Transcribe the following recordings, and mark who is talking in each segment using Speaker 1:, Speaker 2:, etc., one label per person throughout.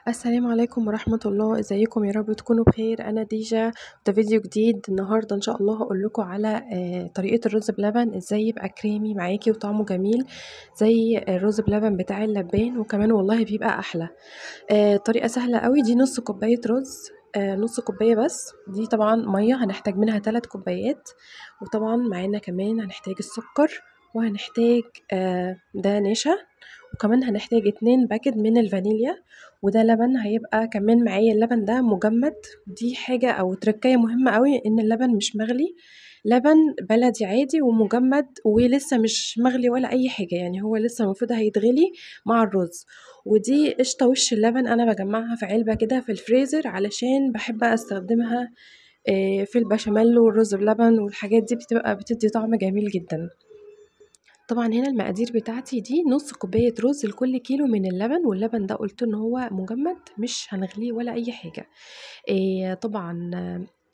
Speaker 1: السلام عليكم ورحمة الله، ازيكم؟ يا رب تكونوا بخير. انا ديجا، ده فيديو جديد النهارده ان شاء الله هقول لكم على طريقة الرز بلبن، ازاي يبقى كريمي معاكي وطعمه جميل زي الرز بلبن بتاع اللبان، وكمان والله بيبقى احلى. طريقة سهلة قوي. دي نص كوباية رز، نص كوباية بس. دي طبعا مية هنحتاج منها 3 كوبايات، وطبعا معانا كمان هنحتاج السكر، وهنحتاج ده نشا، وكمان هنحتاج 2 باكت من الفانيليا، وده لبن هيبقى كمان معايا. اللبن ده مجمد، دي حاجة او تركية مهمة قوي، ان اللبن مش مغلي، لبن بلدي عادي ومجمد ولسه مش مغلي ولا اي حاجة، يعني هو لسه المفروض هيتغلي مع الرز. ودي قشطة وش اللبن، انا بجمعها في علبة كده في الفريزر علشان بحب استخدمها في البشاميل والرز بلبن والحاجات دي، بتبقى بتدي طعم جميل جدا. طبعا هنا المقادير بتاعتي دي نص كوباية رز لكل كيلو من اللبن، واللبن ده قلت ان هو مجمد مش هنغليه ولا اي حاجة. طبعا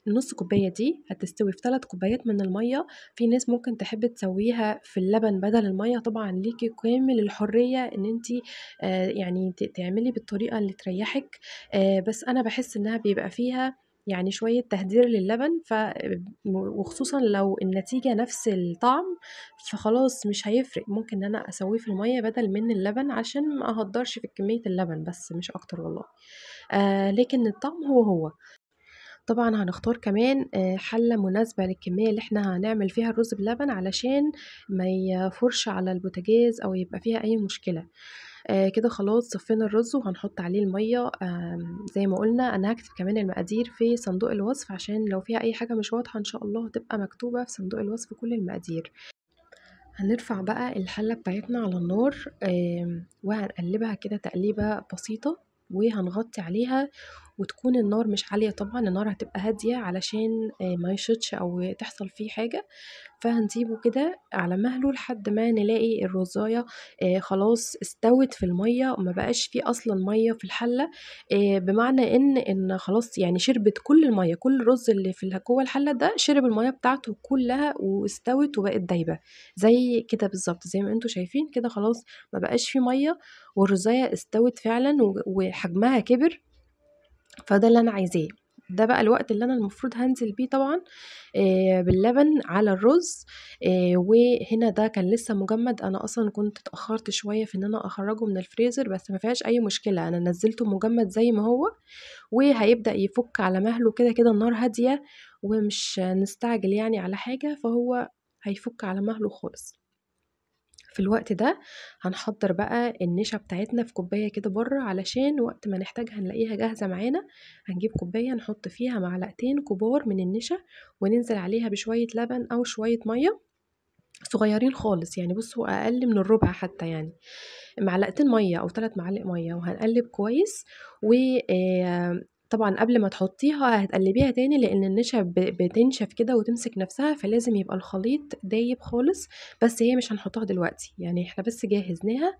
Speaker 1: نص كوباية دي هتستوي في 3 كوبايات من المية. في ناس ممكن تحب تسويها في اللبن بدل المية، طبعا ليكي كامل الحرية ان انتي يعني تعملي بالطريقة اللي تريحك. بس انا بحس انها بيبقى فيها يعني شوية تهدير للبن، وخصوصا لو النتيجة نفس الطعم فخلاص مش هيفرق، ممكن ان انا اسويه في المية بدل من اللبن عشان ما اهدرش في كمية اللبن، بس مش اكتر والله. لكن الطعم هو. طبعًا هنختار كمان حلة مناسبة للكمية اللي إحنا هنعمل فيها الرز بلبن، علشان ما يفورش على البوتاجاز أو يبقى فيها أي مشكلة. كده خلاص صفينا الرز وهنحط عليه المَيّة، زي ما قُلنا. أنا هاكتب كمان المقادير في صندوق الوصف، عشان لو فيها أي حاجة مش واضحة إن شاء الله هتبقى مكتوبة في صندوق الوصف كل المقادير. هنرفع بقى الحلة بتاعتنا على النار، وهنقلبها كده تقليبة بسيطة، وهنغطي عليها، وتكون النار مش عالية طبعا، النار هتبقى هادية علشان ما يشطش او تحصل فيه حاجة. فهنسيبه كده على مهله لحد ما نلاقي الرزاية خلاص استوت في المية وما بقاش فيه أصلا مية في الحلة. بمعنى إن خلاص يعني شربت كل المية، كل الرز اللي في جوه الحلة ده شرب المية بتاعته كلها واستوت وبقت دايبة زي كده بالظبط، زي ما انتوا شايفين كده خلاص ما بقاش فيه مية، والرزاية استوت فعلا وحجمها كبر. فده اللي أنا عايزاه. ده بقى الوقت اللي أنا المفروض هانزل بيه طبعًا باللبن على الرز. وهنا ده كان لسه مجمد، أنا أصلًا كنت اتأخرت شوية في إن أنا أخرّجه من الفريزر، بس ما فيهاش أي مشكلة، أنا نزّلته مجمد زي ما هو، وهيبدأ يفُك على مهله كده، كده النار هادية، ومش نستعجل يعني على حاجة، فهو هيفُك على مهله خالص. في الوقت ده هنحضّر بقى النشا بتاعتنا في كوباية كده برّه، علشان وقت ما نحتاجها نلاقيها جاهزة معانا. هنجيب كوباية نحط فيها معلقتين كبار من النشا، وننزل عليها بشوية لبن أو شوية مَيّة صغيّرين خالص، يعني بُصّوا أقل من الربع حتى يعني، معلقتين مَيّة أو 3 معالق مَيّة، وهنقلّب كويس. و طبعًا قبل ما تحطّيها هتقلّبيها تاني، لإن النشا بتنشف كده وتمسك نَفْسها، فلازم يبقى الخليط دايب خالص. بس هي مش هنحطّها دلوقتي، يعني إحنا بس جهّزناها.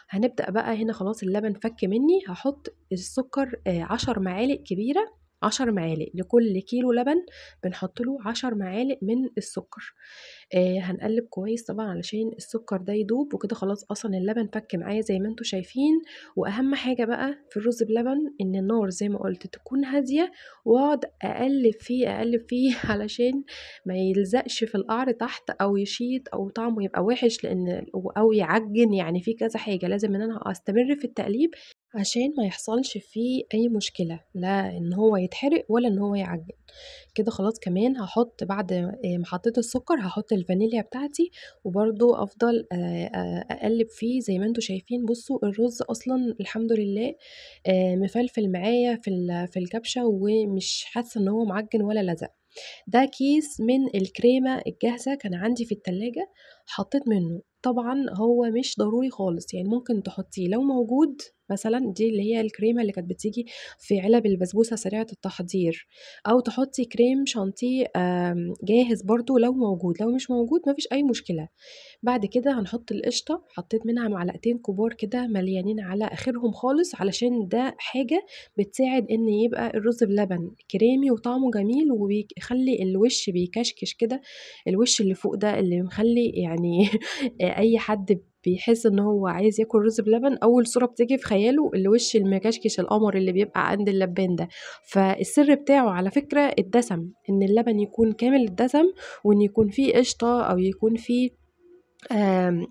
Speaker 1: هنبدأ بقى هنا خلاص اللبن فَك منّي، هاحط السُكّر 10 معالق كبيرة، 10 معالق لكل كيلو لبن بنحط له 10 معالق من السُكّر. هنقلّب كويس طبعًا علشان السُكّر ده يدوب، وكده خلاص أصلًا اللبن فَك معايا زي ما أنتم شايفين. وأهم حاجة بقى في الرز بلبن إن النار زي ما قُلت تكون هادية، وأقعد أقلّب فيه، أقلّب فيه علشان ما يلزقش في القعر تحت أو يشيط أو طعمه يبقى وِحِش، لإن أو يعجِّن، يعني في كذا حاجة، لازم إن أنا أستمر في التقليب عشان ما يحصلش فيه أي مشكلة، لا إن هو يتحرق ولا إن هو يعجِّن. كده خلاص كمان هاحط بعد ما حطيت السكر هاحط الفانيليا بتاعتي، وبرضه أفضل أقلّب فيه زي ما أنتم شايفين. بُصّوا الرز أصلًا الحمد لله مفلفل معايا في الكبشة، ومش حاسة إن هو معجِّن ولا لزق. ده كيس من الكريمة الجاهزة كان عندي في التلاجة، حطيت منه. طبعًا هو مش ضروري خالص، يعني ممكن تحطيه لو موجود مثلًا، دي اللي هي الكريمة اللي كانت بتيجي في علب البسبوسة سريعة التحضير، أو تحطي كريم شانتيه جاهز برضه لو موجود، لو مش موجود ما فيش أي مشكلة. بعد كده هنحط القشطة، حطيت منها معلقتين كبار كده مليانين على آخرهم خالص، علشان ده حاجة بتساعد إن يبقى الرز بلبن كريمي وطعمه جميل، وبيخلّي الوش بيكشكش كده، الوش اللي فوق ده اللي مخلّي يعني أي حد بيحس إن هو عايز ياكل رز بلبن، أول صورة بتيجي في خياله الوش المكشكش القمر اللي بيبقى عند اللبان ده. فالسر بتاعه على فكرة الدسم، إن اللبن يكون كامل الدسم، وإن يكون فيه قشطة أو يكون فيه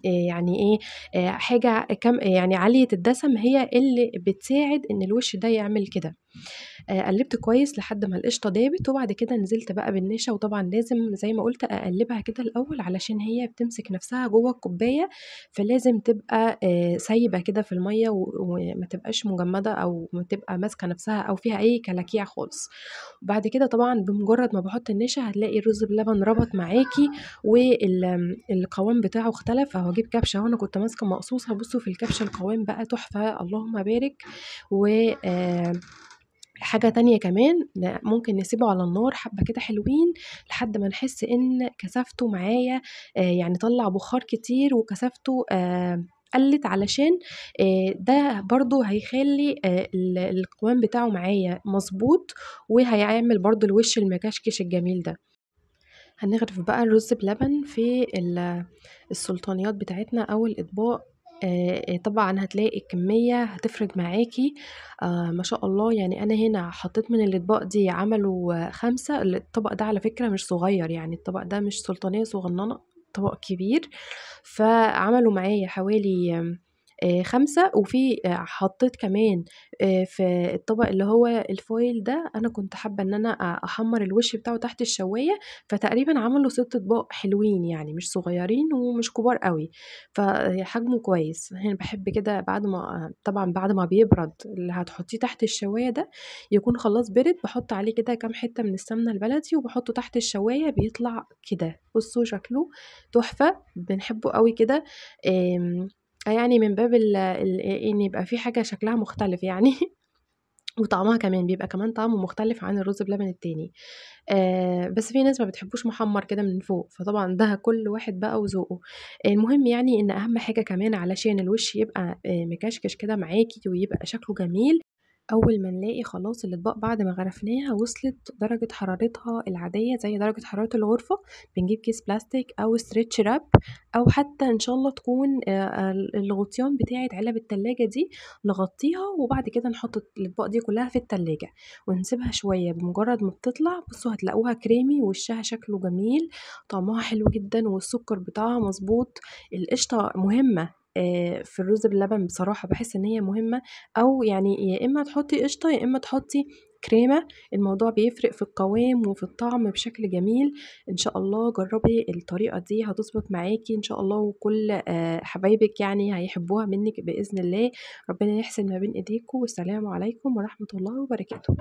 Speaker 1: يعني إيه، حاجة يعني عالية الدسم هي اللي بتساعد إن الوش ده يعمل كده. قلّبت كويس لحد ما القشطة دابت، وبعد كده نزلت بقى بالنشا، وطبعًا لازم زي ما قُلت أقلّبها كده الأول علشان هي بتمسك نفسها جوّه الكوباية، فلازم تبقى سايبة كده في المَيّة وما تبقاش مجمّدة أو تبقى ماسكة نفسها أو فيها أي كلاكيع خالص. وبعد كده طبعًا بمجرد ما باحط النشا هتلاقي الرز بلبن ربط معاكِ القوام بتاعه اختلف. أهو أجيب كبشة أهو، أنا كنت ماسكة مقصوصة، بُصّوا في الكبشة القوام بقى تحفة اللهم بارك. و حاجة تانية كمان ممكن نسيبه على النار حبّة كده حلوين لحد ما نحس إن كثافته معايا يعني طلّع بُخار كتير وكثافته قلّت، علشان ده برضه هيخلّي القوام بتاعه معايا مضبوط، وهيعمل برضه الوش المكشكش الجميل ده. هنغرف بقى الرز بلبن في السلطانيات بتاعتنا أو الأطباق. طبعًا هتلاقي الكمية هتفرق معاكِ ما شاء الله. يعني أنا هنا حطيت من الأطباق دي عملوا 5. الطبق ده على فكرة مش صغير، يعني الطبق ده مش سلطانية صغننة، طبق كبير. فعملوا معايا حوالي 5. وفي حطيت كمان في الطبق اللي هو الفويل ده، أنا كنت حابة إن أنا أحمّر الوش بتاعه تحت الشواية، فتقريبًا عملوا 6 أطباق حلوين، يعني مش صغيرين ومش كبار أوي، فحجمه كويس. أنا باحب كده بعد ما طبعًا بعد ما بيبرد اللي هتحطيه تحت الشواية ده يكون خلاص برد، باحط عليه كده كام حتة من السمنة البلدي وباحطه تحت الشواية بيطلع كده، بُصّوا شكله تحفة، بنحبه أوي كده. آمم يعني من باب إن يبقى في حاجة شكلها مختلف يعني وطعمها كمان بيبقى كمان طعمه مختلف عن الرز بلبن التاني. بس في ناس ما بتحبوش محمّر كده من فوق، فطبعًا ده كل واحد بقى وذوقه. المهم يعني إن أهم حاجة كمان علشان الوش يبقى مكشكش كده معاكِ ويبقى شكله جميل، أول ما نلاقي خلاص الأطباق بعد ما غرفناها وصلت درجة حرارتها العادية زي درجة حرارة الغرفة، بنجيب كيس بلاستيك أو stretch wrap، أو حتى إن شاء الله تكون الغطيان بتاعة علب التلاجة دي نغطيها، وبعد كده نحط الأطباق دي كلها في التلاجة ونسيبها شوية. بمجرد ما بتطلع بُصّوا هتلاقوها كريمي ووشها شكله جميل، طعمها حلو جدًا والسكر بتاعها مضبوط. القشطة مهمة في الرز باللبن بصراحة، باحس إن هي مهمة. أو يعني يا إما تحطّي قشطة يا إما تحطّي كريمة، الموضوع بيفرق في القوام وفي الطعم بشكل جميل. إن شاء الله جرّبي الطريقة دي هتضبط معاكِ إن شاء الله، وكل حبايبِك يعني هيحبوها منِّك بإذن الله. ربنا يحسن ما بين إيديكم، والسلام عليكم ورحمة الله وبركاته.